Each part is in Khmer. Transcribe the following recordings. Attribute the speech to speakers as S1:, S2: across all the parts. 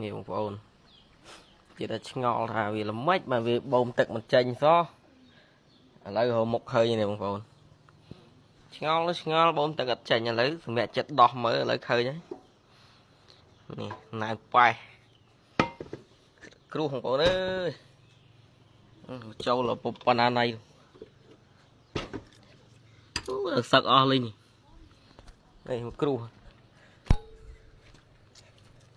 S1: Nhiềuបងប្អូនជាតែឆ្ងល់ថាវាល្មិចmàវាបូមទឹកមិនចេញសោះឥឡូវហៅមុខឃើញនេះបងប្អូនឆ្ងល់បូមទឹកអត់ចេញឥឡូវសម្រាប់ចិត្តដោះមើលឥឡូវឃើញហើយនេះណែនប៉ែគ្រោះបងប្អូនអើយចូលពុបប៉ុណ្ណាណៃអូសឹកអស់លេងនេះគ្រោះ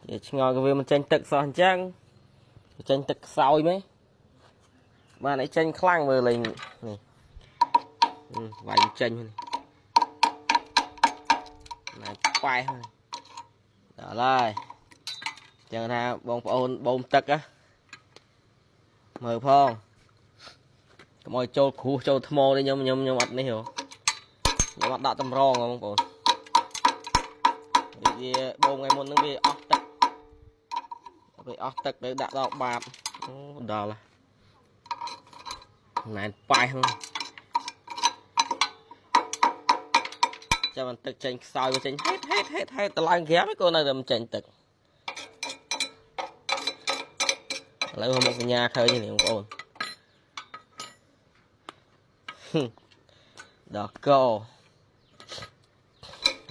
S1: វាឆ្ងល់ក៏វាមិនចេញទឹកសោះអញ្ចឹងចេញទឹកខ្សោយមែនបានឲ្យចេញខ្លាំងមើលលេងនេះវាយចេញនេះណែប៉ែហើយដល់ហើយចឹងថាបងប្អូនបូមទឹកណាមើលផងកុំឲ្យចូលគ្រោះចូលថ្មនេះខ្ញុំអត់នេះហ៎ខ្ញុំអត់ដាក់តម្រងបងប្អូនវាបូមថ្ងៃមុនហ្នឹងវាអស់ទឹកពេលអស់ទឹកទៅដាក់ដល់បាតអូដល់ណែនប៉ែហ្នឹងចាំមិនទឹកចេញខ្សោយវាចេញហេតុតឡើងក្រាមក៏នៅតែមិនចេញទឹកឥឡូវមកកញ្ញាឃើញនេះបងប្អូនដល់ក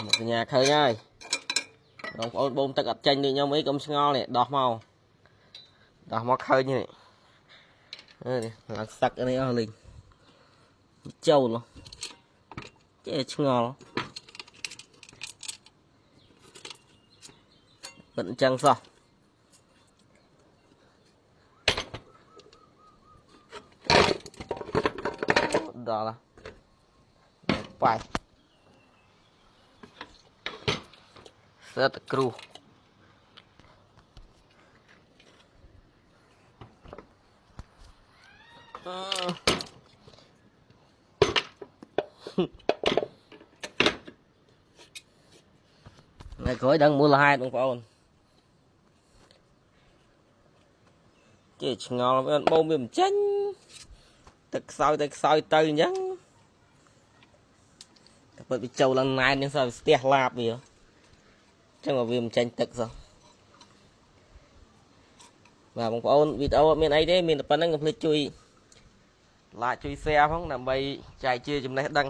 S1: មកកញ្ញាឃើញហើយបងប្អូនបូមទឹកអត់ចេញដូចខ្ញុំអីកុំឆ្ងល់នេះដោះមកឃើញនេះឡើងសឹកនេះអស់លេងចូលចេះឆ្ងល់មិនអញ្ចឹងសោះដល់ប៉ែសិតគ្រូថ្ងៃក្រោយដឹងមូលហេតុបងប្អូនចេះឆ្ងល់មិនបូមវាមិនចេញទឹកខ្សោយទៅអញ្ចឹងតែពិតវាចូលឡើងណែនហ្នឹងសោះស្ទះឡាបវាអញ្ចឹងវាមិនចេញទឹកសោះបាទបងប្អូនវីដេអូអត់មានអីទេមានតែប៉ុណ្្នឹងកុំភ្លេចជួយ like ជួយ share ផងដើម្បីចែកជាចំណេះដឹង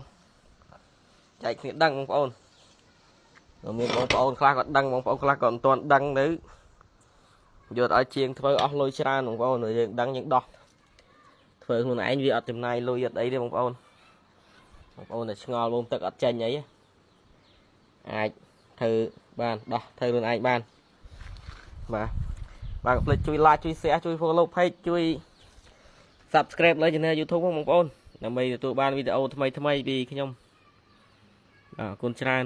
S1: ចែកគ្នាដឹងបងប្អូនមានបងប្អូនខ្លះក៏ដឹងបងប្អូនខ្លះក៏មិនទាន់ដឹងទៅយកឲ្យជាងធ្វើអស់លុយច្រើនបងប្អូនយើងដឹងយើងដោះធ្វើខ្លួនឯងវាអត់ចំណាយលុយអត់អីទេបងប្អូនតែឆ្ងល់បូមទឹកអត់ចេញអីអាចធ្វើបានដោះធ្វើខ្លួនឯងបានបាទកុំភ្លេចជួយ like ជួយ share ជួយ follow page ជួយ subscribe លើ channel YouTube ផងបងប្អូនដើម្បីទទួលបានវីដេអូថ្មីៗពីខ្ញុំបាទអរគុណច្រើន